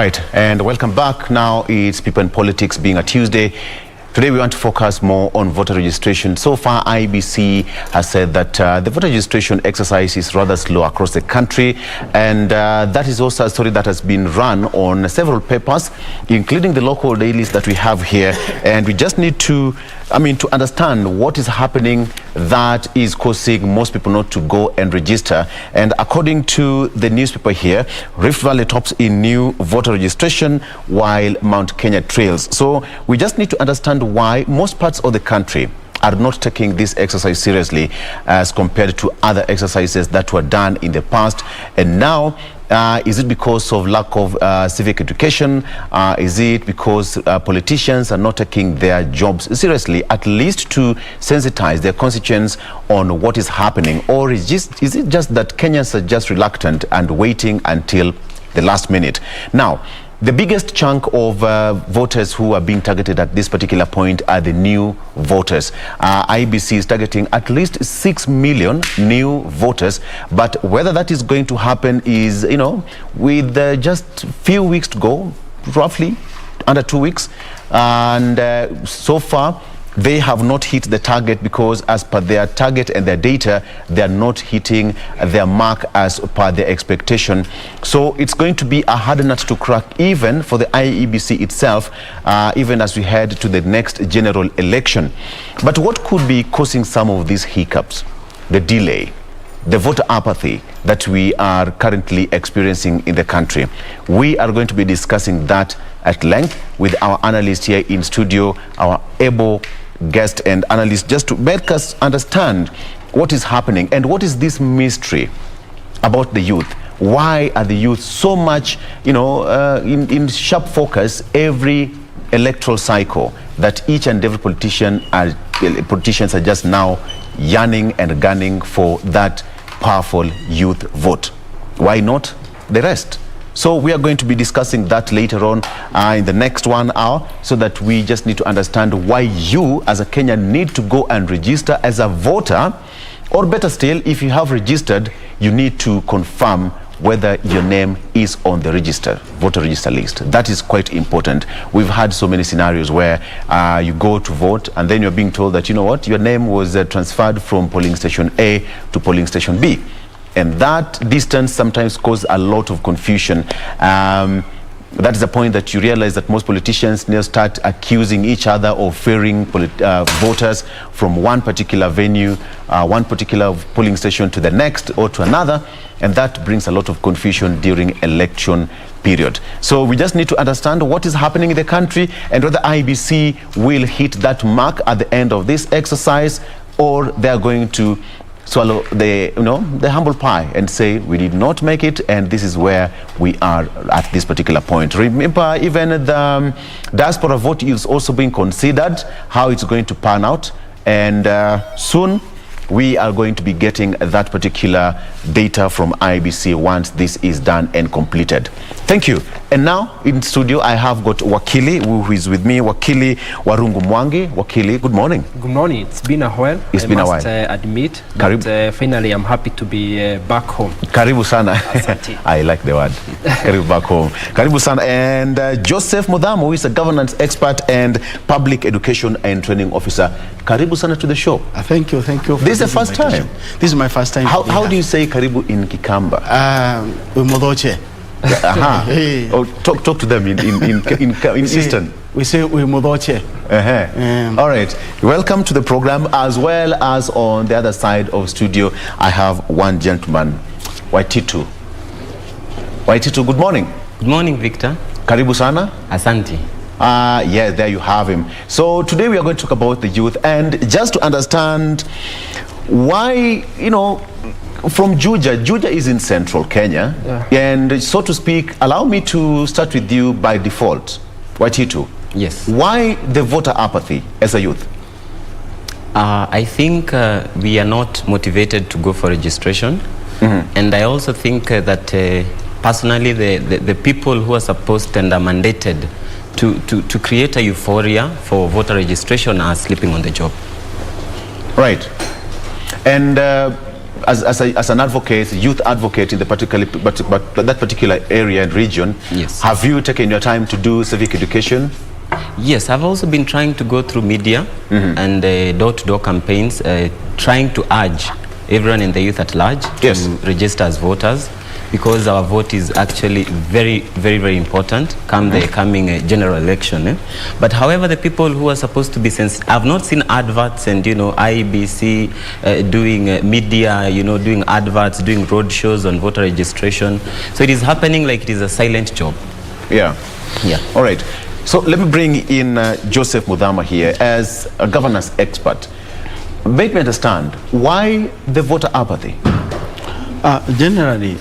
Right, and welcome back. Now it's People and Politics, being a Tuesday. Today we want to focus more on voter registration. So far, IEBC has said that the voter registration exercise is rather slow across the country, and that is also a story that has been run on several papers, including the local dailies that we have here. And we just need to, to understand what is happening that is causing most people not to go and register. And according to the newspaper here, Rift Valley tops in new voter registration while Mount Kenya trails. So we just need to understand why most parts of the country are not taking this exercise seriously as compared to other exercises that were done in the past. And now, is it because of lack of civic education? Is it because politicians are not taking their jobs seriously, at least to sensitize their constituents on what is happening? Or is it just that Kenyans are just reluctant and waiting until the last minute? Now, the biggest chunk of voters who are being targeted at this particular point are the new voters. IEBC is targeting at least 6 million new voters, but whether that is going to happen is, with just a few weeks to go, roughly under 2 weeks, and so far they have not hit the target, because as per their target and their data, they are not hitting their mark as per their expectation. So it's going to be a hard nut to crack even for the IEBC itself, even as we head to the next general election. But what could be causing some of these hiccups? The delay, the voter apathy that we are currently experiencing in the country. We are going to be discussing that at length with our analyst here in studio, our able guest and analyst, just to make us understand what is happening and what is this mystery about the youth. Why are the youth so much, in sharp focus every electoral cycle, that each and every politicians are just now yearning and gunning for that powerful youth vote? Why not the rest? So we are going to be discussing that later on in the next 1 hour, so that we just need to understand why you as a Kenyan need to go and register as a voter, or better still, if you have registered, you need to confirm whether your name is on the voter register list. That is quite important. We've had so many scenarios where you go to vote and then you're being told that, your name was transferred from polling station A to polling station B. And that distance sometimes causes a lot of confusion. That is the point that you realize that most politicians now start accusing each other of ferrying voters from one particular venue, one particular polling station to the next or to another, and that brings a lot of confusion during election period. So we just need to understand what is happening in the country and whether IEBC will hit that mark at the end of this exercise, or they are going to swallow the humble pie and say we did not make it, and this is where we are at this particular point. Remember, even the diaspora vote is also being considered, how it's going to pan out, and soon we are going to be getting that particular data from IEBC once this is done and completed. Thank you. And now in studio I have got Wakili who is with me, Wakili Warungu Mwangi. Wakili, good morning. Good morning. It's been a while. It's been a while. I must admit that finally I'm happy to be back home. Karibu sana. I like the word. Karibu back home. Karibu sana. And Joseph Muthama, who is a governance expert and public education and training officer. Karibu sana to the show. Thank you. Thank you. This is the first time. This is my first time. How do you say karibu in Kikamba? Umodoche. Hey. Oh, talk to them in Eastern. We say umodoche. All right. Welcome to the program, as well as on the other side of studio I have one gentleman, Waititu. Waititu, good morning. Good morning, Victor. Karibu sana. Asante. Yeah, there you have him. So today we are going to talk about the youth, and just to understand why, from Juja is in central Kenya, and so to speak, allow me to start with you by default. Waititu. Yes. Why the voter apathy as a youth? I think we are not motivated to go for registration, and I also think that personally the people who are supposed and are mandated to create a euphoria for voter registration are sleeping on the job. Right. And as an advocate, youth advocate in the that particular area and region, yes, have you taken your time to do civic education? Yes, I've also been trying to go through media and door-to-door campaigns, trying to urge everyone in the youth at large to register as voters, because our vote is actually very, very, very important come the coming general election. But however, the people who are supposed to be sensitive, I've not seen adverts and, you know, IEBC doing media, you know, doing adverts, doing road shows on voter registration. So it is happening like it is a silent job. Yeah. Yeah. All right. So let me bring in Joseph Muthama here as a governance expert. Make me understand, why the voter apathy? Generally,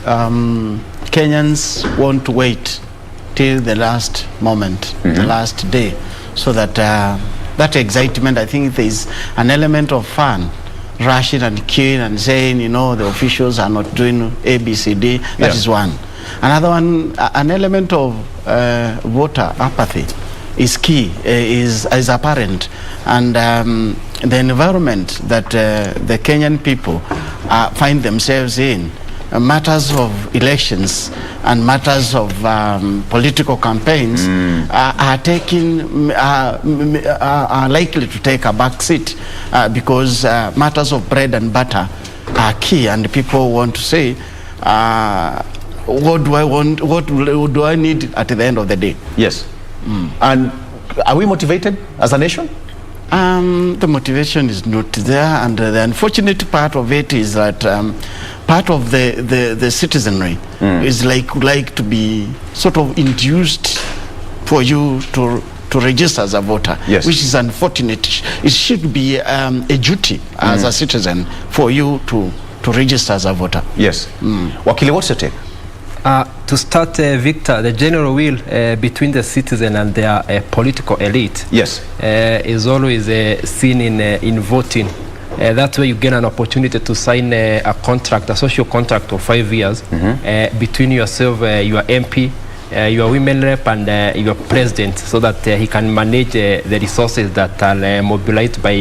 Kenyans want to wait till the last moment, the last day, so that that excitement, I think there is an element of fun, rushing and queuing and saying, you know, the officials are not doing A, B, C, D. That is one. Another one, an element of voter apathy is key, is apparent, and the environment that the Kenyan people find themselves in, matters of elections and matters of political campaigns are likely to take a back seat because matters of bread and butter are key, and people want to say, what do I want, what do I need at the end of the day? Yes. And are we motivated as a nation? The motivation is not there, and the unfortunate part of it is that part of the citizenry is like to be sort of induced for you to register as a voter, which is unfortunate. It should be a duty as a citizen for you to register as a voter. Yes. Wakili, what's your take? To start, Victor, the general will between the citizen and their political elite is always seen in voting. That's where you get an opportunity to sign a contract, a social contract of 5 years between yourself, your MP, your women rep, and your president, so that he can manage the resources that are mobilized by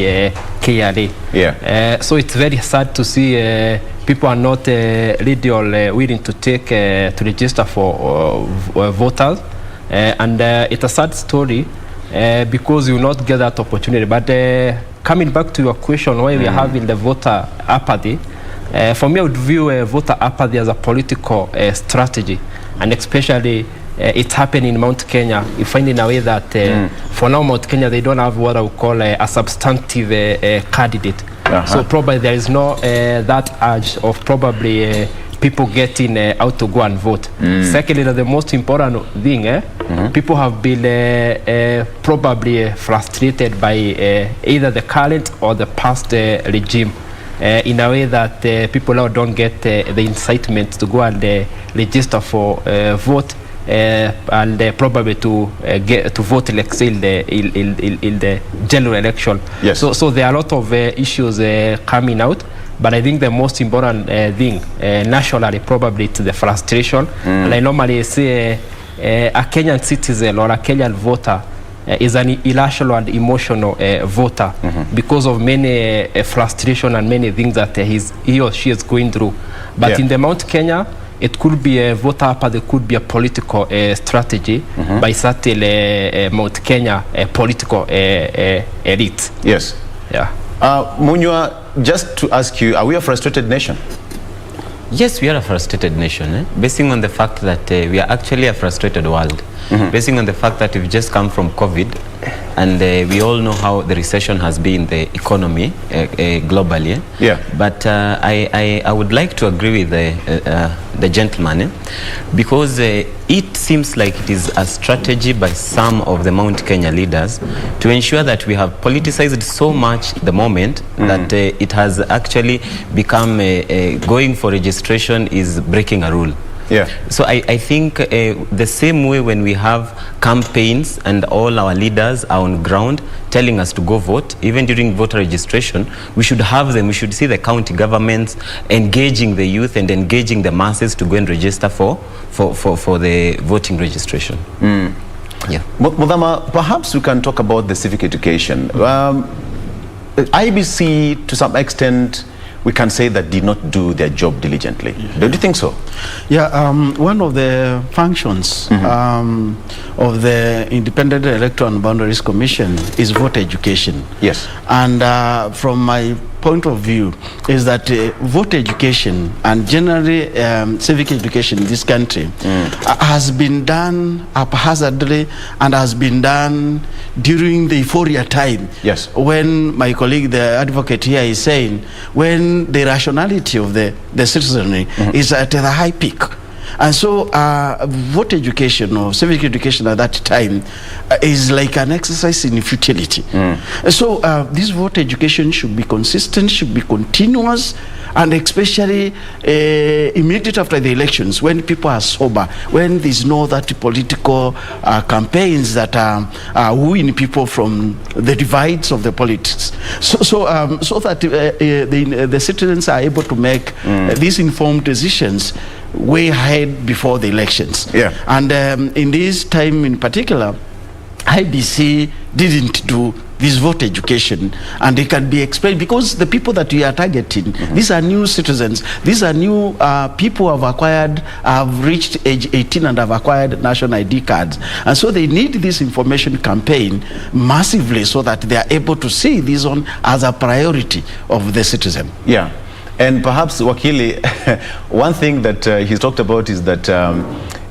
KRA. So it's very sad to see people are not really willing to take to register for voters, and it's a sad story because you will not get that opportunity. But coming back to your question, why we are having the voter apathy, for me, I would view voter apathy as a political strategy, and especially it's happening in Mount Kenya. You find in a way that for now Mount Kenya, they don't have what I would call a substantive candidate. So probably there is no that urge of probably people getting out to go and vote. Secondly, the most important thing, people have been probably frustrated by either the current or the past regime, in a way that people now don't get the incitement to go and register for vote, and probably to get to vote, like say, in the general election. So there are a lot of issues coming out, but I think the most important thing nationally probably to the frustration. And I normally say a Kenyan citizen or a Kenyan voter is an irrational and emotional voter because of many frustration and many things that he or she is going through. But in the Mount Kenya, it could be a voter apathy, it could be a political strategy by certain Mount Kenya political elite. Yes. Yeah. Munyua, just to ask you, are we a frustrated nation? Yes, we are a frustrated nation, basing on the fact that we are actually a frustrated world, basing on the fact that we've just come from COVID, and we all know how the recession has been in the economy globally. But I would like to agree with the gentleman, because it seems like it is a strategy by some of the Mount Kenya leaders to ensure that we have politicized so much the moment that it has actually become going for registration is breaking a rule. So I think the same way when we have campaigns and all our leaders are on ground telling us to go vote, even during voter registration, we should have them, we should see the county governments engaging the youth and engaging the masses to go and register for the voting registration. Muthama, perhaps we can talk about the civic education. IBC, to some extent, we can say that did not do their job diligently. Don't you think so? Yeah, one of the functions of the Independent Electoral and Boundaries Commission is voter education. Yes. And from my point of view is that voter education and generally civic education in this country has been done haphazardly and has been done during the euphoria time. Yes. When my colleague, the advocate here, is saying when the rationality of the citizenry is at the high peak. And so voter education or civic education at that time is like an exercise in futility. So this voter education should be consistent, should be continuous, and especially immediate after the elections, when people are sober, when there's no that political campaigns that are wooing people from the divides of the politics. So that the citizens are able to make these informed decisions way ahead before the elections. Yeah. And in this time in particular, IBC didn't do this voter education, and it can be explained because the people that we are targeting, these are new citizens, these are new people who have reached age 18 and have acquired national ID cards, and so they need this information campaign massively so that they are able to see this on as a priority of the citizen. Yeah. And perhaps, Wakili, one thing that he's talked about is that,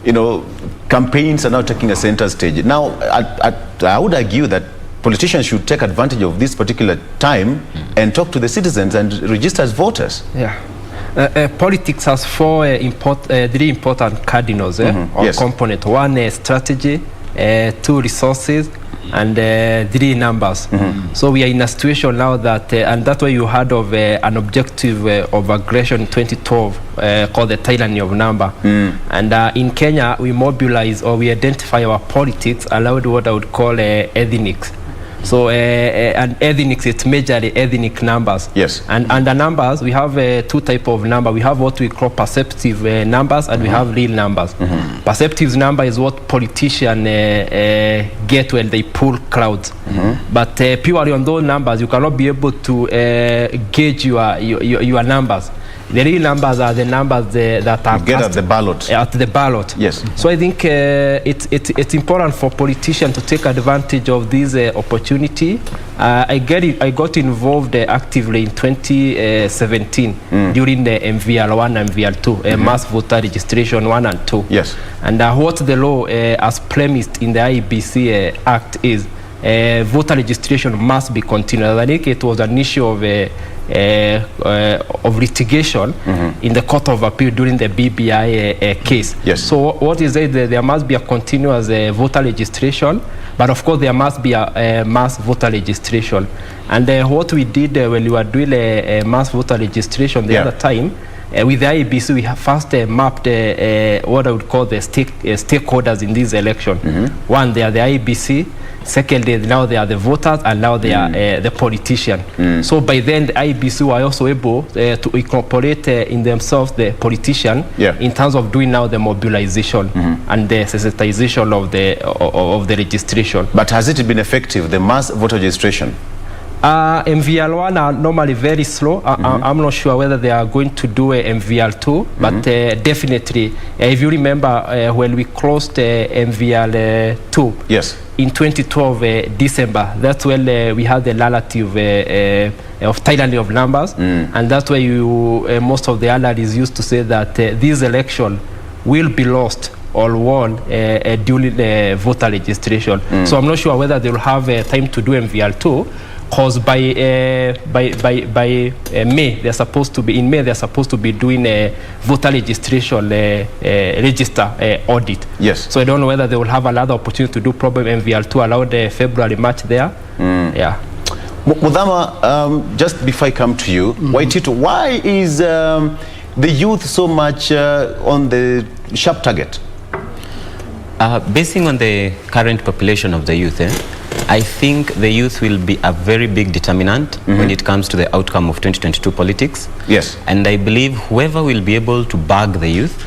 you know, campaigns are now taking a center stage. Now, I would argue that politicians should take advantage of this particular time and talk to the citizens and register as voters. Yeah. Politics has three important cardinals or Yes. components. One is strategy, two resources, and three numbers. So we are in a situation now that, and that's why you heard of an objective of aggression in 2012 called the Tyranny of Number. And in Kenya, we mobilize or we identify our politics allowed what I would call ethnics. So and ethnics, it's majorly ethnic numbers. Yes. And under numbers, we have two types of number. We have what we call perceptive numbers, and we have real numbers. Perceptive number is what politicians get when they pull crowds. But purely on those numbers, you cannot be able to gauge your numbers. The real numbers are the numbers that are get at the ballot. At the ballot. Yes. So I think it's important for politicians to take advantage of this opportunity. I got involved actively in 2017 during the MVL1 and MVL2, mass voter registration 1 and 2. Yes. And what the law as premised in the IBC Act is voter registration must be continuous. I think it was an issue of litigation in the Court of Appeal during the BBI case. Yes. So what is it? There must be a continuous voter registration, but of course there must be a mass voter registration. And what we did when we were doing a mass voter registration the other time, with the IBC, we have first mapped what I would call the stakeholders in this election. One, they are the IBC. Secondly, now they are the voters, and now they are the politician. So by then, the IBC were also able to incorporate in themselves the politician in terms of doing now the mobilization and the sensitization of the registration. But has it been effective, the mass voter registration? MVL1 are normally very slow. I'm not sure whether they are going to do a MVL2, but definitely, if you remember when we closed MVL2 in 2012 December, that's when we had the narrative of Tyranny of Numbers, and that's why most of the analysts used to say that this election will be lost or won during the voter registration. So I'm not sure whether they will have time to do MVL2. Because by May they're supposed to be doing a voter registration register audit. Yes. So I don't know whether they will have another opportunity to do probably MVL2 allowed February, March there. Yeah. Muthama, just before I come to you, Waitito, why is the youth so much on the sharp target? Basing on the current population of the youth, I think the youth will be a very big determinant when it comes to the outcome of 2022 politics. Yes. And I believe whoever will be able to bag the youth,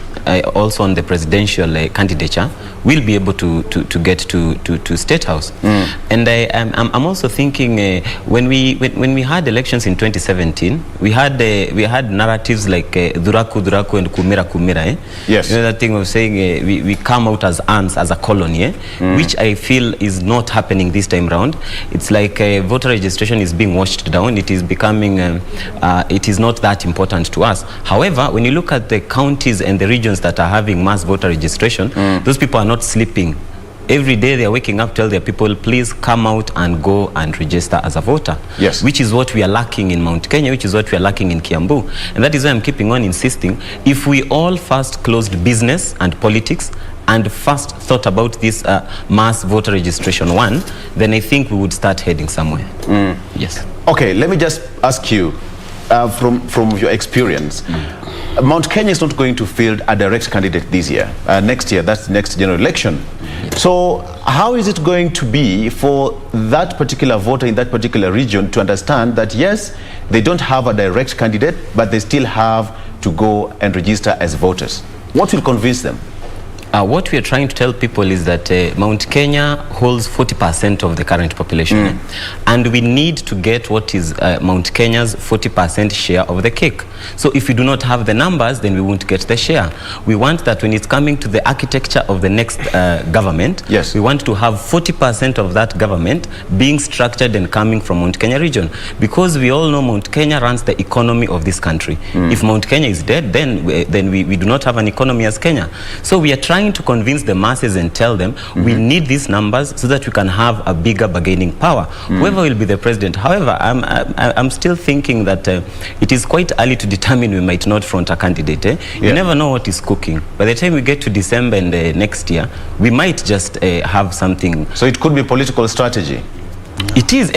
also on the presidential candidature, will be able to get to State House. And I'm also thinking when we had elections in 2017, we had narratives like Duraku and Kumira. Yes. You know that thing of saying we come out as ants, as a colony, which I feel is not happening this time round. It's like voter registration is being washed down. It is becoming, it is not that important to us. However, when you look at the counties and the regions that are having mass voter registration, those people are not sleeping. Every day they are waking up, tell their people, please come out and go and register as a voter. Yes. Which is what we are lacking in Mount Kenya, which is what we are lacking in Kiambu. And that is why I'm keeping on insisting, if we all first closed business and politics and first thought about this mass voter registration one, then I think we would start heading somewhere. Yes. Okay, let me just ask you, from your experience, Mount Kenya is not going to field a direct candidate this year. Next year, that's the next general election. So how is it going to be for that particular voter in that particular region to understand that, yes, they don't have a direct candidate, but they still have to go and register as voters? What will convince them? What we are trying to tell people is that Mount Kenya holds 40% of the current population. And we need to get what is Mount Kenya's 40% share of the cake. So if we do not have the numbers, then we won't get the share. We want that when it's coming to the architecture of the next government, yes, we want to have 40% of that government being structured and coming from Mount Kenya region. Because we all know Mount Kenya runs the economy of this country. If Mount Kenya is dead, then we do not have an economy as Kenya. So we are trying to convince the masses and tell them we need these numbers so that we can have a bigger bargaining power. Whoever will be the president. However, I'm still thinking that it is quite early to determine we might not front a candidate. You never know what is cooking. By the time we get to December and next year, we might just have something. So it could be political strategy. It is.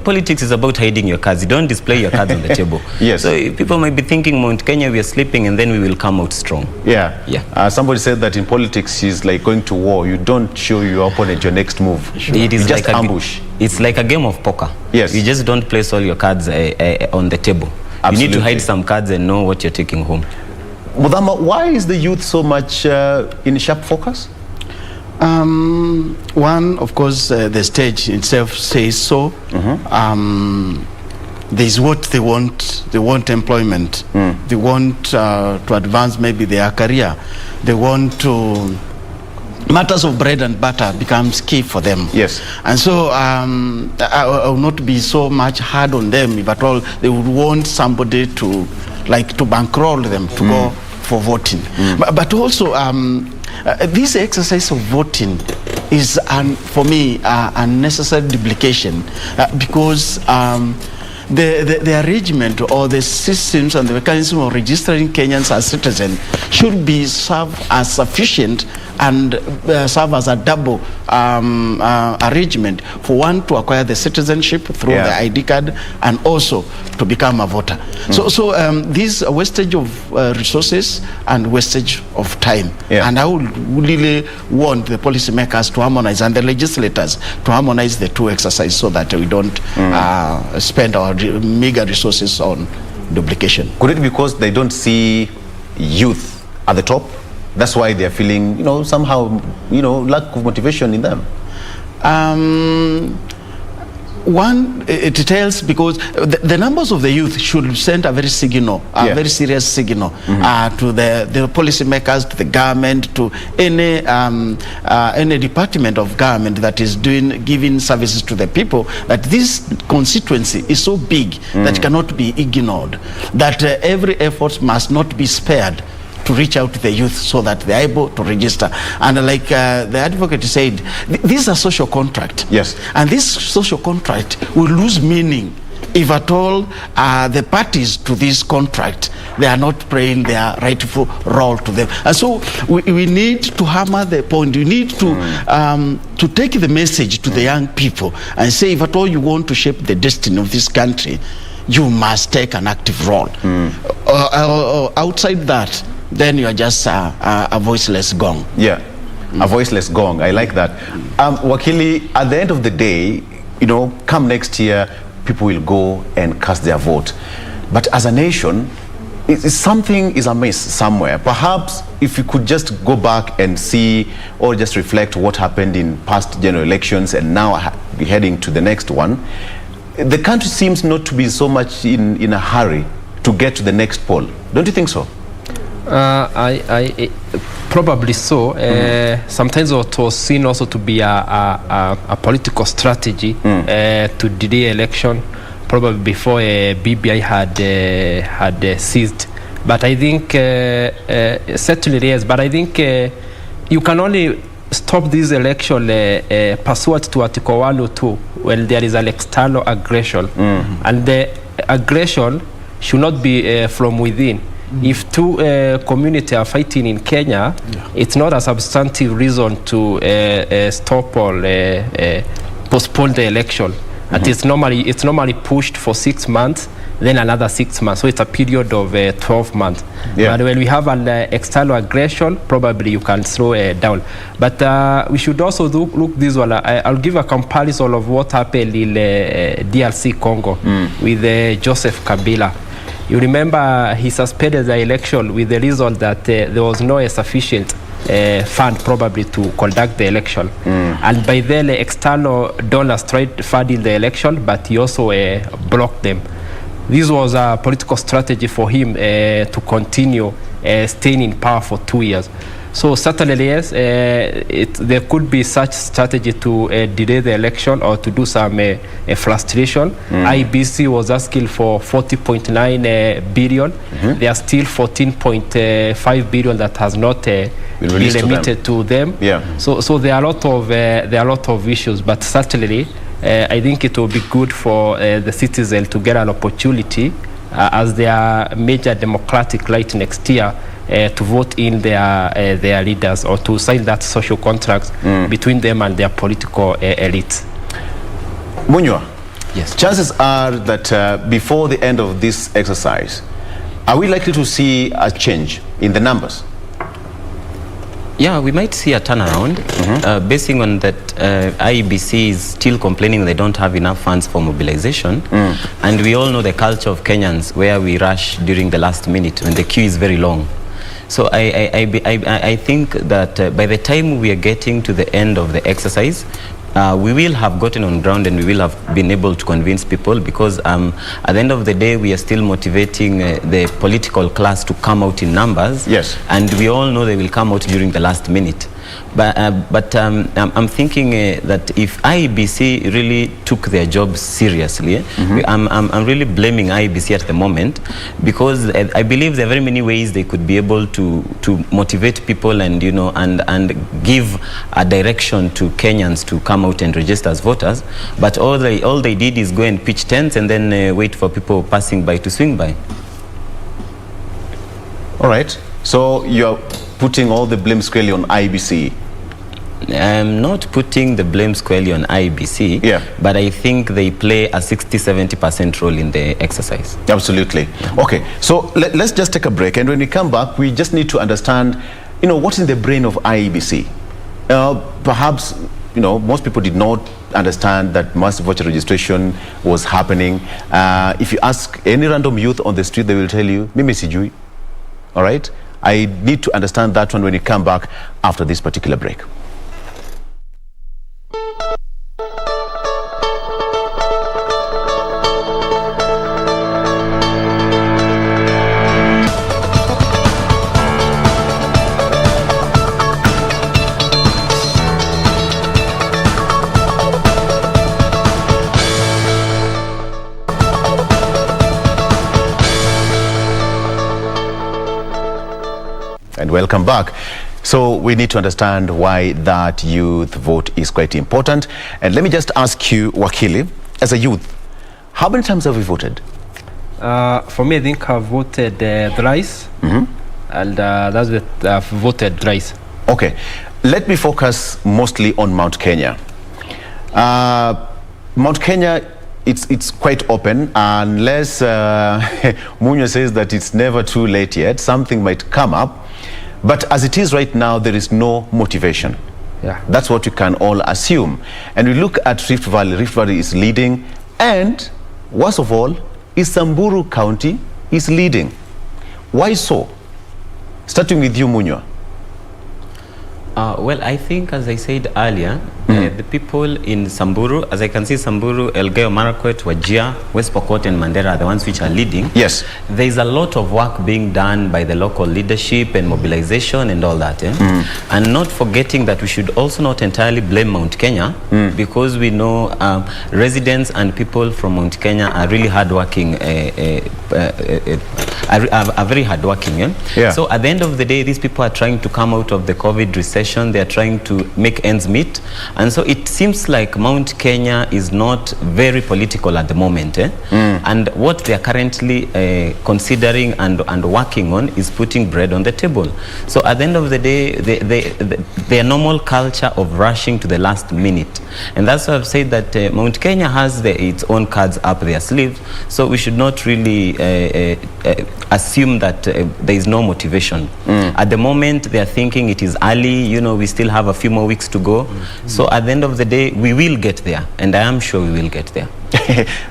Politics is about hiding your cards. You don't display your cards on the table. Yes. So people might be thinking Mount Kenya, we are sleeping, and then we will come out strong. Yeah. Yeah. Somebody said that in politics is like going to war. You don't show your opponent your next move. It is just like ambush. It's like a game of poker. Yes. You just don't place all your cards on the table. Absolutely. You need to hide some cards and know what you're taking home. Muthama, why is the youth so much in sharp focus? One, of course, the stage itself says so. There's what they want. They want employment. They want to advance maybe their career. They want to... Matters of bread and butter becomes key for them. Yes. And so I will not be so much hard on them. If at all, they would want somebody to bankroll them to go for voting. But also, this exercise of voting is, for me, unnecessary duplication because the arrangement or the systems and the mechanism of registering Kenyans as citizens should be served as sufficient and serve as a double arrangement for one to acquire the citizenship through the ID card and also to become a voter. So this wastage of resources and wastage of time. And I would really want the policymakers to harmonize and the legislators to harmonize the two exercises so that we don't spend our meager resources on duplication. Could it be because they don't see youth at the top? That's why they're feeling, somehow, lack of motivation in them. One, it tells because the numbers of the youth should send a very signal, very serious signal to the policymakers, to the government, to any department of government that is giving services to the people, that this constituency is so big that cannot be ignored, that every effort must not be spared to reach out to the youth so that they're able to register. And like the advocate said, this is a social contract. Yes. And this social contract will lose meaning if at all the parties to this contract, they are not playing their rightful role to them. And so we need to hammer the point. We need to take the message to the young people and say, if at all you want to shape the destiny of this country, you must take an active role. Outside that, then you are just a voiceless gong. Yeah, a voiceless gong. I like that. Wakili, at the end of the day, come next year, people will go and cast their vote. But as a nation, something is amiss somewhere. Perhaps if you could just go back and see or just reflect what happened in past general elections and now be heading to the next one, the country seems not to be so much in a hurry to get to the next poll. Don't you think so? I probably so. Sometimes it was seen also to be a political strategy to delay election, probably before BBI had ceased. But I think certainly yes. But I think you can only stop this election pursuant to Article 102 when there is an external aggression, and the aggression should not be from within. If two communities are fighting in Kenya, it's not a substantive reason to stop or postpone the election. And it's normally pushed for 6 months, then another 6 months. So it's a period of 12 months. But when we have an external aggression, probably you can slow it down. But we should also look this one. I'll give a comparison of what happened in DRC Congo with Joseph Kabila. You remember he suspended the election with the result that there was no sufficient fund probably to conduct the election. And by then external donors tried funding the election, but he also blocked them. This was a political strategy for him to continue staying in power for 2 years. So certainly yes, there could be such strategy to delay the election or to do some frustration. IBC was asking for 40.9 billion. There are still 14.5 billion that has not been remitted to them. So there are a lot of issues, but certainly I think it will be good for the citizens to get an opportunity as their major democratic right next year to vote in their leaders or to sign that social contract between them and their political elites. Munyua, yes. Chances are that before the end of this exercise, are we likely to see a change in the numbers? Yeah, we might see a turnaround, basing on that IEBC is still complaining they don't have enough funds for mobilization. And we all know the culture of Kenyans where we rush during the last minute when the queue is very long. So I think that by the time we are getting to the end of the exercise, we will have gotten on ground and we will have been able to convince people, because at the end of the day we are still motivating the political class to come out in numbers. Yes. And we all know they will come out during the last minute. But I'm thinking that if IEBC really took their job seriously, I'm really blaming IEBC at the moment, because I believe there are very many ways they could be able to motivate people and and give a direction to Kenyans to come out and register as voters. But all they did is go and pitch tents and then wait for people passing by to swing by. All right. So you're putting all the blame squarely on IEBC? I'm not putting the blame squarely on IEBC, but I think they play a 60-70% role in the exercise. Absolutely. Okay, so let's just take a break, and when we come back, we just need to understand, what's in the brain of IEBC. Perhaps, most people did not understand that mass voter registration was happening. If you ask any random youth on the street, they will tell you, Mimi sijui. All right? I need to understand that one when we come back after this particular break. And welcome back. So we need to understand why that youth vote is quite important. And let me just ask you, Wakili, as a youth, how many times have you voted? For me, I think I've voted thrice, and that's it. I've voted thrice. Okay, let me focus mostly on Mount Kenya. Mount Kenya, it's quite open, unless Munyua says that it's never too late yet. Something might come up. But as it is right now, there is no motivation. That's what you can all assume. And we look at Rift Valley. Rift Valley is leading. And worst of all, is Samburu County is leading. Why so? Starting with you, Munyua. Well, I think, as I said earlier, the people in Samburu, as I can see, Samburu, Elgeyo Marakwet, Wajir, West Pokot, and Mandera are the ones which are leading. Yes. There is a lot of work being done by the local leadership and mobilization and all that. And not forgetting that we should also not entirely blame Mount Kenya, because we know residents and people from Mount Kenya are really hardworking, are very hardworking. Yeah. So at the end of the day, these people are trying to come out of the COVID recession. They are trying to make ends meet. And so it seems like Mount Kenya is not very political at the moment. And what they are currently considering and working on is putting bread on the table. So at the end of the day, their normal culture of rushing to the last minute. And that's why I've said that Mount Kenya has its own cards up their sleeves. So we should not really assume that there is no motivation. At the moment, they are thinking it is early, we still have a few more weeks to go. So at the end of the day, we will get there, and I am sure we will get there.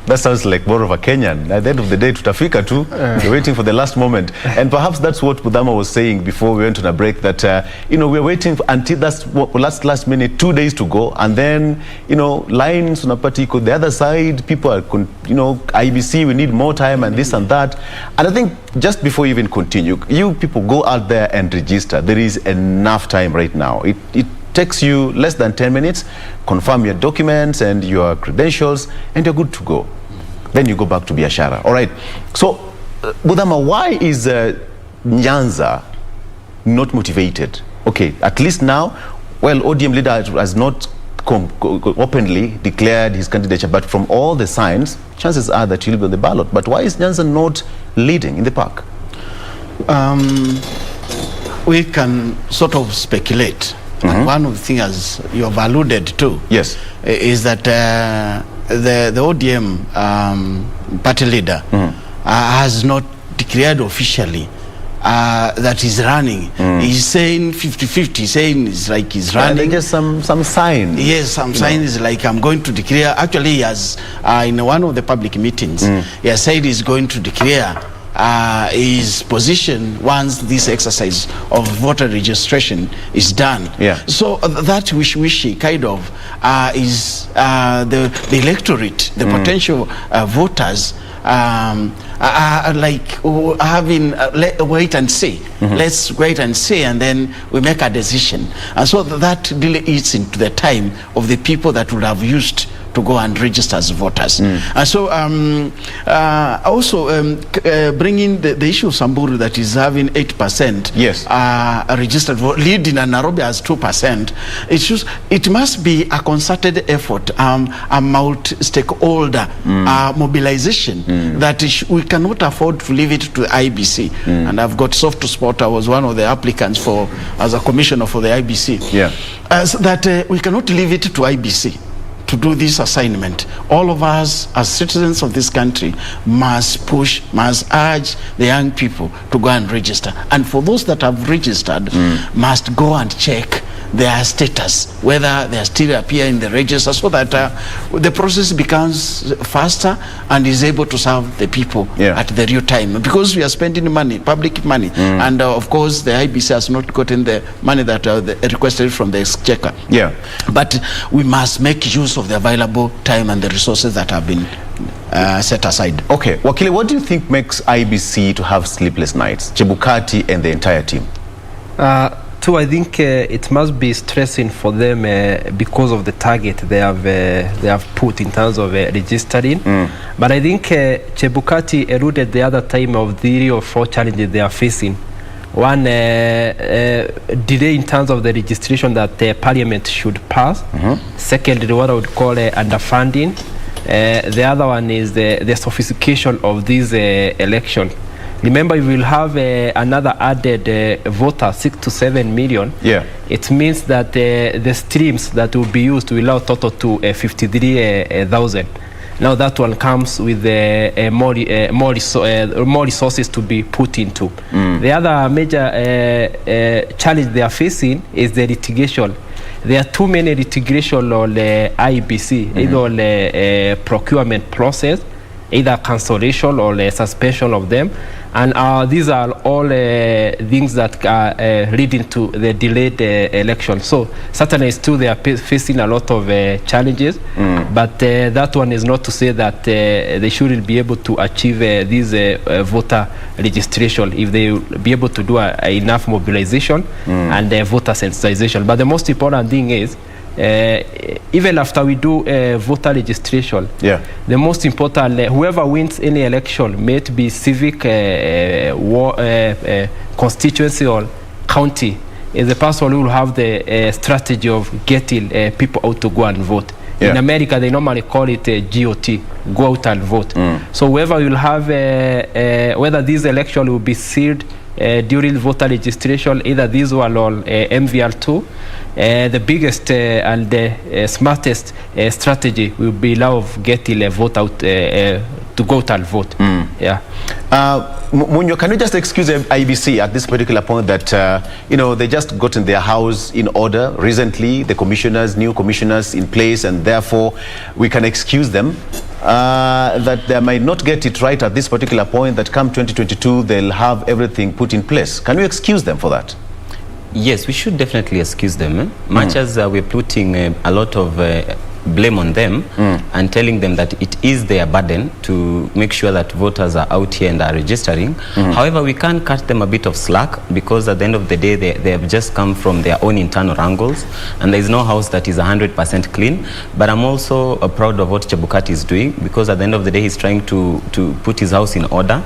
That sounds like more of a Kenyan. At the end of the day, tutafika too. We're waiting for the last moment. And perhaps that's what Muthama was saying before we went on a break, that, we're waiting until that last minute, 2 days to go. And then, lines on a particular, the other side, people are, IBC, we need more time and this and that. And I think just before you even continue, you people go out there and register. There is enough time right now. It takes you less than 10 minutes, confirm your documents and your credentials, and you're good to go. Then you go back to Biashara. All right. So, Muthama, why is Nyanza not motivated? Okay, at least now, well, ODM leader has not openly declared his candidature, but from all the signs, chances are that he'll be on the ballot. But why is Nyanza not leading in the park? We can sort of speculate. And one of the things, as you have alluded to, yes, is that the ODM party leader has not declared officially that he's running. He's saying 50-50, saying it's like he's running. Just some sign. Yes, some sign is like, I'm going to declare. Actually, he has, in one of the public meetings, he has said he's going to declare his position once this exercise of voter registration is done. Yeah. So that wishy kind of is the electorate, the potential voters like having wait and see. Let's wait and see, and then we make a decision. And so that really eats into the time of the people that would have used to go and register as voters. And so also bringing the issue of Samburu, that is having 8% yes, registered vote, leading, and Nairobi has 2%. It must be a concerted effort, a multi-stakeholder mobilization that we cannot afford to leave it to the IBC. And I've got soft spot. I was one of the applicants as a commissioner for the IBC. Yeah. So that we cannot leave it to IBC to do this assignment. All of us as citizens of this country must urge the young people to go and register. And for those that have registered, must go and check their status, whether they are still appear in the register, so that the process becomes faster and is able to serve the people at the real time. Because we are spending money, public money, and of course the IBC has not gotten the money that requested from the exchequer. Yeah. But we must make use of the available time and the resources that have been set aside. Okay, Wakili, what do you think makes IBC to have sleepless nights, Chebukati and the entire team? Too, I think it must be stressing for them because of the target they have put in terms of registering. But I think Chebukati alluded the other time of 3 or 4 challenges they are facing. One, delay in terms of the registration that Parliament should pass. Secondly, what I would call underfunding. The other one is the sophistication of this election. Remember, we will have another added voter, 6 to 7 million. Yeah. It means that the streams that will be used will allow total to 53,000. Now that one comes with more resources to be put into. The other major challenge they are facing is the litigation. There are too many litigation on the IBC, either on the procurement process, either cancellation or suspension of them. And these are all things that are leading to the delayed election. So certainly still they are facing a lot of challenges, but that one is not to say that they shouldn't be able to achieve this voter registration if they will be able to do enough mobilization and voter sensitization. But the most important thing is, even after we do voter registration, the most important, whoever wins any election, may it be civic, constituency or county, is the person who will have the strategy of getting people out to go and vote. In America, they normally call it GOT, go out and vote. So whoever will have, whether this election will be sealed during voter registration, either this one or MVR2, the biggest and the smartest strategy will be allow of getting a vote out to go out and vote. Munyua, can you just excuse IBC at this particular point that they just got in their house in order recently, the commissioners, new commissioners in place, and therefore we can excuse them that they might not get it right at this particular point, that come 2022 they'll have everything put in place. Can you excuse them for that? Yes, we should definitely excuse them. Much as we're putting a lot of blame on them and telling them that it is their burden to make sure that voters are out here and are registering. However, we can cut them a bit of slack, because at the end of the day, they have just come from their own internal wrangles, and there is no house that is 100% clean. But I'm also proud of what Chebukati is doing, because at the end of the day, he's trying to put his house in order.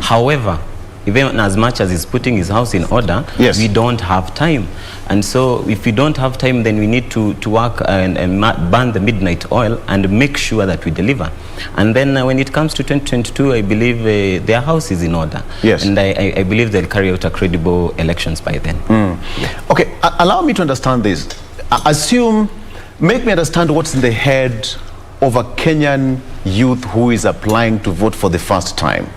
However, even as much as he's putting his house in order, we don't have time. And so if we don't have time, then we need to work and burn the midnight oil and make sure that we deliver. And then when it comes to 2022, I believe their house is in order. And I believe they'll carry out a credible elections by then. Okay, allow me to understand this. Make me understand what's in the head of a Kenyan youth who is applying to vote for the first time.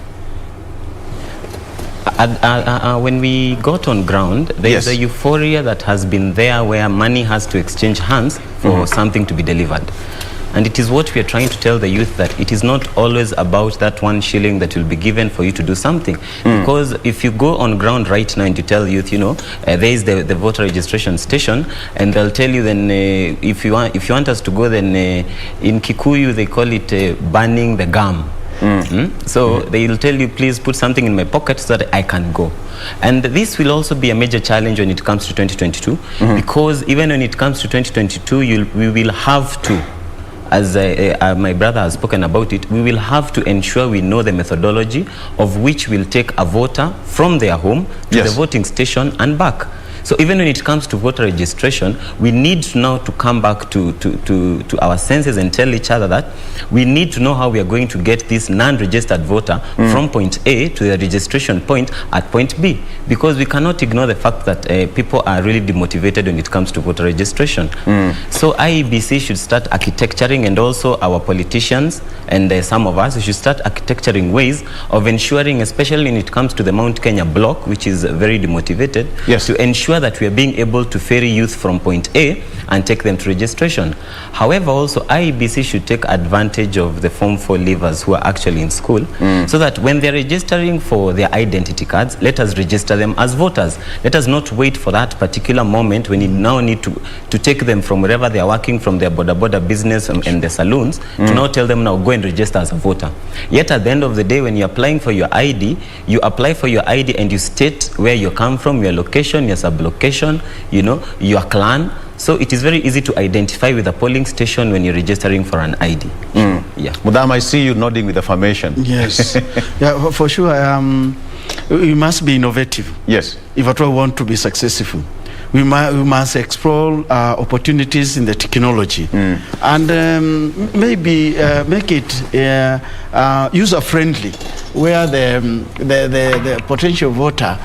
When we got on ground, there is a euphoria that has been there, where money has to exchange hands for something to be delivered. And it is what we are trying to tell the youth, that it is not always about that 1 shilling that will be given for you to do something. Because if you go on ground right now and you tell youth, there is the voter registration station, and they'll tell you then if you want us to go, then in Kikuyu they call it burning the gum. So they'll tell you, please put something in my pocket so that I can go. And this will also be a major challenge when it comes to 2022, because even when it comes to 2022, we will have to, as my brother has spoken about it, we will have to ensure we know the methodology of which will take a voter from their home to the voting station and back. So even when it comes to voter registration, we need now to come back to our senses and tell each other that we need to know how we are going to get this non-registered voter from point A to the registration point at point B, because we cannot ignore the fact that people are really demotivated when it comes to voter registration. So IEBC should start architecturing, and also our politicians and some of us should start architecturing ways of ensuring, especially when it comes to the Mount Kenya block, which is very demotivated, to ensure that we are being able to ferry youth from point A and take them to registration. However, also IEBC should take advantage of the Form 4 leavers who are actually in school, so that when they're registering for their identity cards, let us register them as voters. Let us not wait for that particular moment when you now need to take them from wherever they are working, from their border business and the saloons, to now tell them, now go and register as a voter. Yet at the end of the day, when you're applying for your ID, you apply for your ID and you state where you come from, your location, your sub-location, your clan. So it is very easy to identify with a polling station when you're registering for an ID. Muthama, I see you nodding with affirmation. Yes. For sure. We must be innovative. If at all we want to be successful. We must explore opportunities in the technology, and maybe make it user-friendly, where the potential voter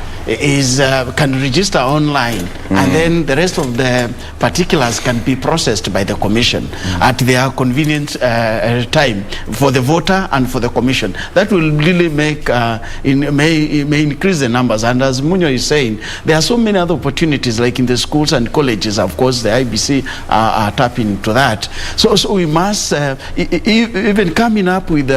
can register online, and then the rest of the particulars can be processed by the commission at their convenient time for the voter and for the commission. That will really make may increase the numbers. And as Munyua is saying, there are so many other opportunities, like in the schools and colleges. Of course, the IBC are tapping into that. So we must even coming up with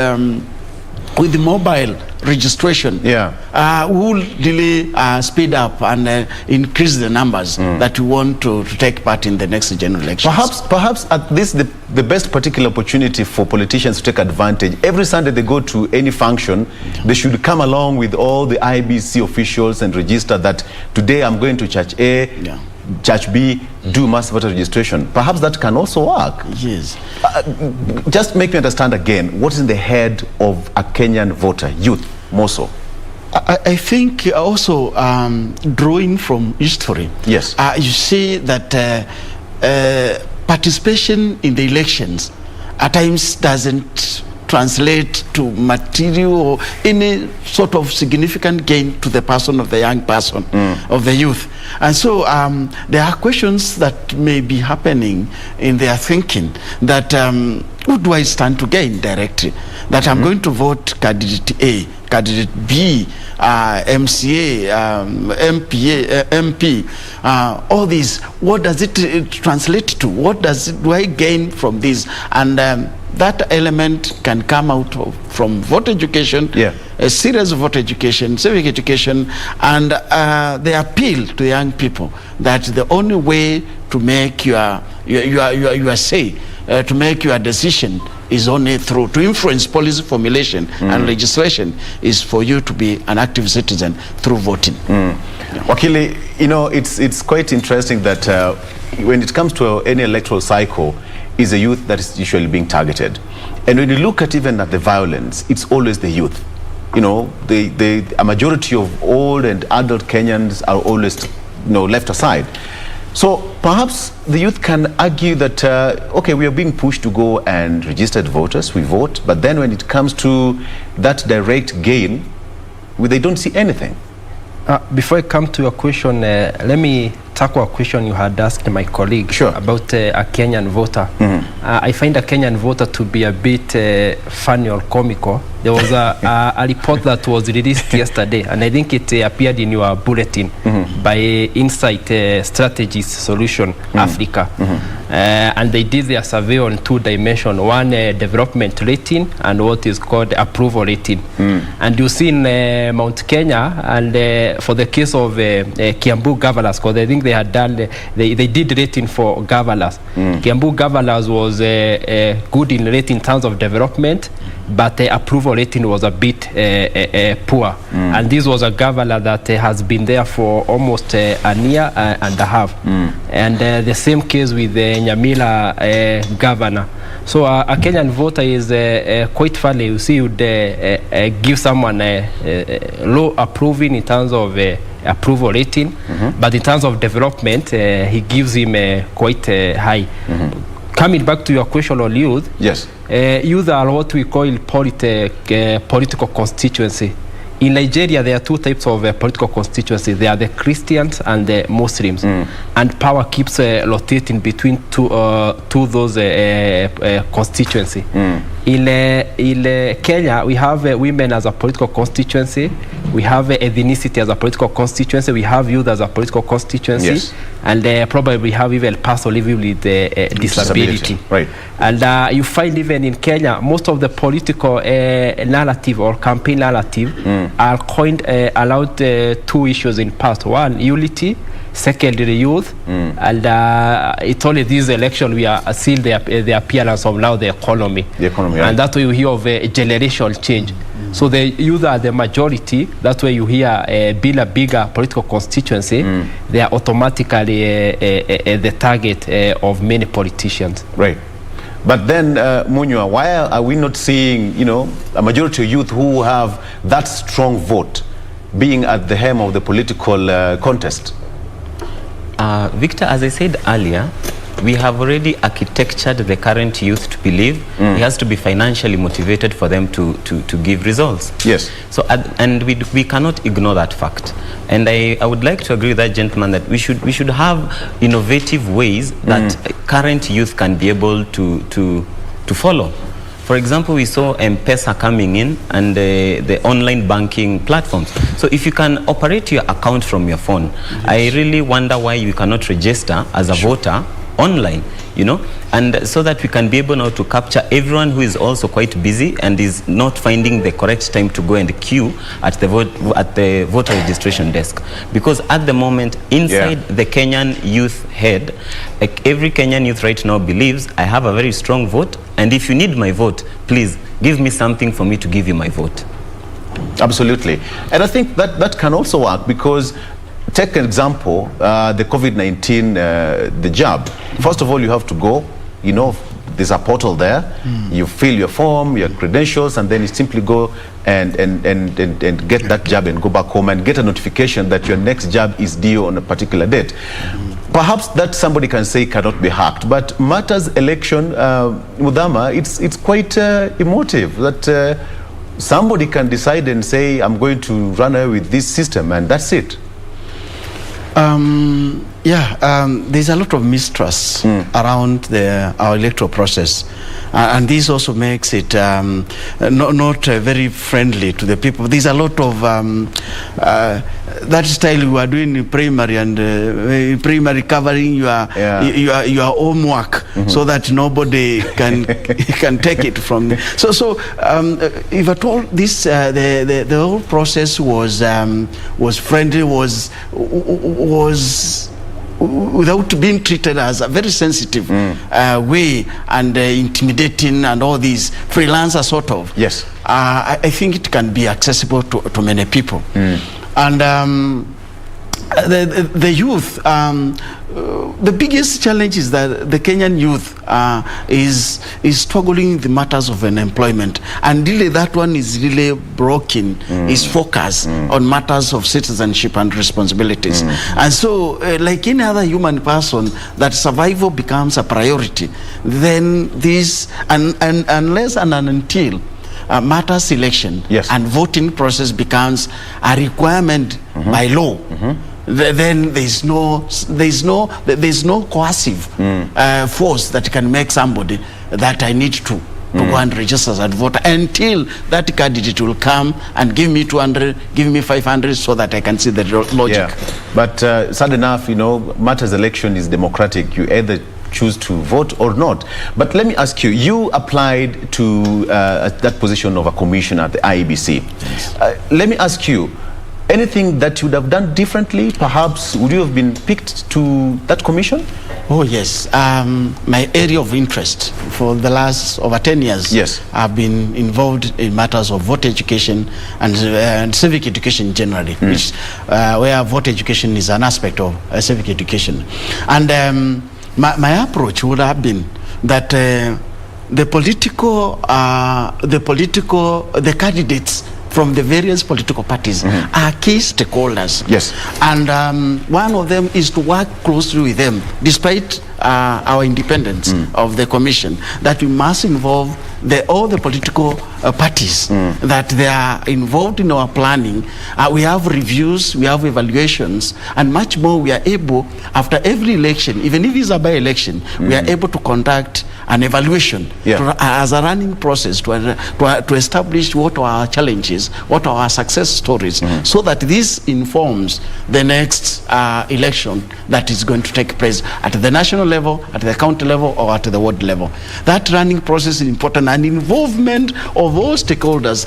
with the mobile registration, will really speed up and increase the numbers that we want to take part in the next general elections. Perhaps at this the best particular opportunity for politicians to take advantage. Every Sunday they go to any function, they should come along with all the IBC officials and register that today I'm going to Church A, Church B, do mass voter registration. Perhaps that can also work. Yes. Just make me understand again, what is in the head of a Kenyan voter, youth, more so? I think also drawing from history. Yes. You see that participation in the elections at times doesn't translate to material or any sort of significant gain to the person, of the young person, of the youth. And so there are questions that may be happening in their thinking that what do I stand to gain directly? That I'm going to vote candidate A, candidate B, MCA, MP, all these. What does it translate to? What do I gain from this? And that element can come out from voter education, a series of voter education, civic education, and the appeal to young people that the only way to make your say, to make your decision is only through, to influence policy formulation and legislation, is for you to be an active citizen through voting. Wakili, you know, it's quite interesting that when it comes to any electoral cycle, is the youth that is usually being targeted. And when you look at even at the violence, it's always the youth. You know, a majority of old and adult Kenyans are always, left aside. So perhaps the youth can argue that, okay, we are being pushed to go and registered voters, we vote, but then when it comes to that direct gain, they don't see anything. Before I come to your question, let me tackle a question you had asked my colleague about a Kenyan voter. I find a Kenyan voter to be a bit funny or comical. There was a report that was released yesterday, and I think it appeared in your bulletin by Insight Strategies Solution Africa. And they did their survey on 2 dimensions, one development rating and what is called approval rating. And you see in Mount Kenya, and for the case of Kiambu governors, because I think they had done, they did rating for governors. Kiambu governors was good in rating in terms of development, but the approval rating was a bit poor. And this was a governor that has been there for almost a year and a half. And the same case with the Nyamira governor. So a Kenyan voter is quite funny. You see, you'd give someone low approving in terms of approval rating, but in terms of development, he gives him quite high. Coming back to your question on youth, yes, youth are what we call political constituency. In Nigeria, there are 2 types of political constituency. There are the Christians and the Muslims, and power keeps rotating between two those constituency. In Kenya, we have women as a political constituency. We have ethnicity as a political constituency. We have youth as a political constituency, and probably we have even person living with disability. Right. And you find even in Kenya, most of the political narrative or campaign narrative are coined around 2 issues in past. One, unity. Secondly, youth. And it's only this election we are seeing the appearance of now the economy. And that's why you hear of a generational change. So the youth are the majority. That's why you hear being a bigger political constituency, they are automatically the target of many politicians. Right. But then, Munyua, why are we not seeing, a majority of youth who have that strong vote being at the helm of the political contest? Victor, as I said earlier, we have already architectured the current youth to believe it has to be financially motivated for them to give results. Yes. So, and we cannot ignore that fact. And I would like to agree with that gentleman that we should have innovative ways that current youth can be able to follow. For example, we saw M-Pesa coming in and the online banking platforms. So if you can operate your account from your phone, I really wonder why you cannot register as a voter online. you know, and so that we can be able now to capture everyone who is also quite busy and is not finding the correct time to go and queue at the voter registration desk. Because at the moment, inside the Kenyan youth head, like every Kenyan youth right now believes, I have a very strong vote, and if you need my vote, please give me something for me to give you my vote. Absolutely. And I think that can also work, because take an example, the COVID-19, the jab. First of all, you have to go, you know, there's a portal there, you fill your form, your credentials, and then you simply go and get that jab and go back home and get a notification that your next jab is due on a particular date. Perhaps that somebody can say cannot be hacked, but matters election, Muthama, it's quite emotive that somebody can decide and say, I'm going to run away with this system, and that's it. There's a lot of mistrust around our electoral process, and this also makes it not very friendly to the people. There's a lot of that style we are doing in primary, and primary covering your homework so that nobody can can take it from. So if at all this the whole process was friendly, was without being treated as a very sensitive way and intimidating and all these freelancers sort of. Yes. I think it can be accessible to many people. And the youth, the biggest challenge is that the Kenyan youth is struggling with the matters of unemployment, and really that one is really broken, is focused on matters of citizenship and responsibilities. And so like any other human person, that survival becomes a priority, then this, unless and until matters election and voting process becomes a requirement by law, then there's no coercive force that can make somebody that I need to go and register as a voter until that candidate will come and give me 200, give me 500, so that I can see the logic. But sad enough, you know, matters election is democratic. You either choose to vote or not. But let me ask you, you applied to that position of a commissioner at the IEBC. Let me ask you, anything that you would have done differently? Perhaps would you have been picked to that commission? Oh yes, my area of interest for the last over 10 years, I've been involved in matters of voter education and civic education generally, which where voter education is an aspect of civic education. And my approach would have been that the candidates from the various political parties are key stakeholders. Yes. And one of them is to work closely with them, despite our independence of the commission, that we must involve all the political parties, that they are involved in our planning. We have reviews, we have evaluations, and much more. We are able, after every election, even if it's a by-election, we are able to conduct an evaluation as a running process to establish what are our challenges, what are our success stories, so that this informs the next election that is going to take place at the national level, at the county level, or at the ward level. That running process is important, and involvement of all stakeholders,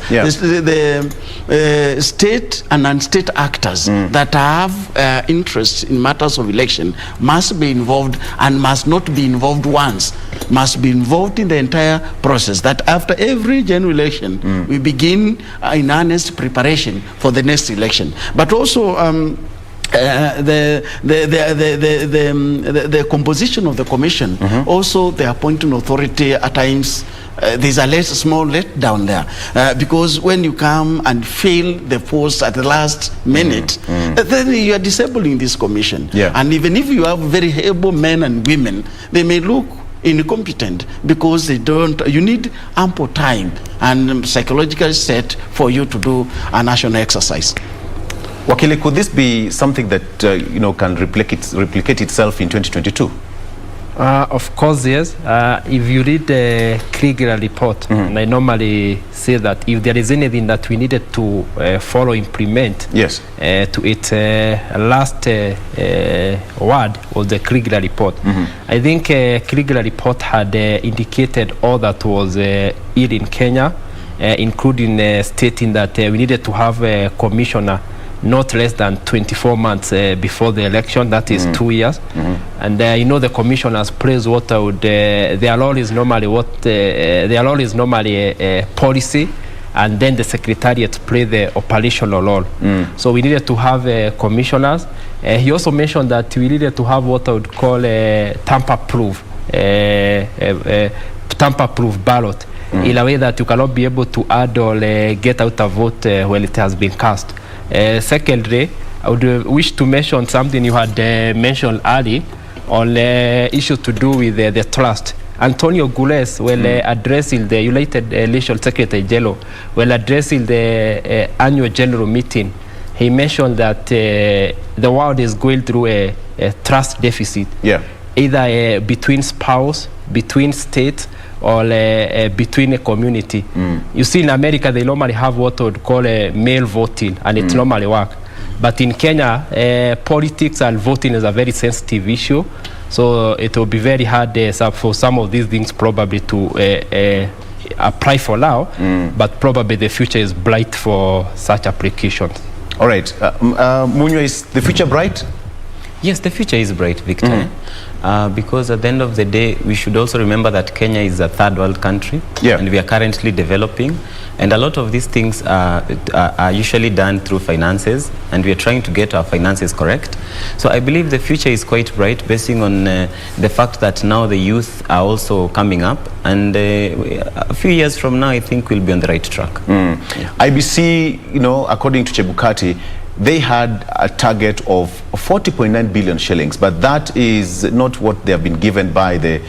the state and non-state actors that have interest in matters of election must be involved, and must not be involved once, must be involved in the entire process, that after every general election we begin in earnest preparation for the next election. But also the composition of the commission, also the appointing authority at times, there's a small letdown there, because when you come and fail the post at the last minute, then you are disabling this commission. And even if you have very able men and women, they may look incompetent because they don't. You need ample time and psychological set for you to do a national exercise. Wakili, could this be something that you know, can replicate itself in 2022? Of course, yes. If you read the Krieger report, and I normally say that if there is anything that we needed to follow, implement, yes, to its last word was the Kriegler report. I think Kriegler report had indicated all that was ill in Kenya, including stating that we needed to have a commissioner not less than 24 months before the election, that is 2 years. And you know, the commissioners plays what I would, their role is normally policy, and then the secretariat play the operational role. So we needed to have commissioners. He also mentioned that we needed to have what I would call a tamper-proof ballot, in a way that you cannot be able to add or get out a vote when it has been cast. Secondly, I would wish to mention something you had mentioned earlier on issues to do with the trust. Antonio Gules, while addressing the United Nations Secretary General, while addressing the annual general meeting, he mentioned that the world is going through a trust deficit, either between spouse, between states, or between a community. You see, in America, they normally have what I would call a mail voting, and it normally works. But in Kenya, politics and voting is a very sensitive issue, so it will be very hard for some of these things probably to apply for now, but probably the future is bright for such applications. All right. Munyua, is the future bright? Yes, the future is bright, Victor. Because at the end of the day, we should also remember that Kenya is a third world country, and we are currently developing. And a lot of these things are usually done through finances, and we are trying to get our finances correct. So I believe the future is quite bright, basing on the fact that now the youth are also coming up. And a few years from now, I think we'll be on the right track. IBC, you know, according to Chebukati, they had a target of 40.9 billion shillings, but that is not what they have been given by the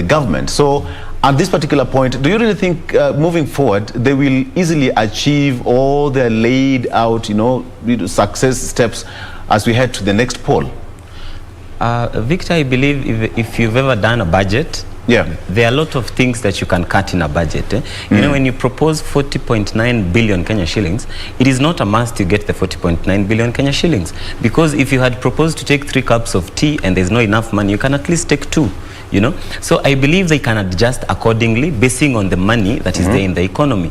government. So at this particular point, do you really think moving forward they will easily achieve all their laid out, you know, success steps as we head to the next poll? Victor, I believe if you've ever done a budget, there are a lot of things that you can cut in a budget. You know, when you propose 40.9 billion Kenya shillings, it is not a must to get the 40.9 billion Kenya shillings. Because if you had proposed to take 3 cups of tea and there's not enough money, you can at least take 2, you know. So I believe they can adjust accordingly, basing on the money that is there in the economy.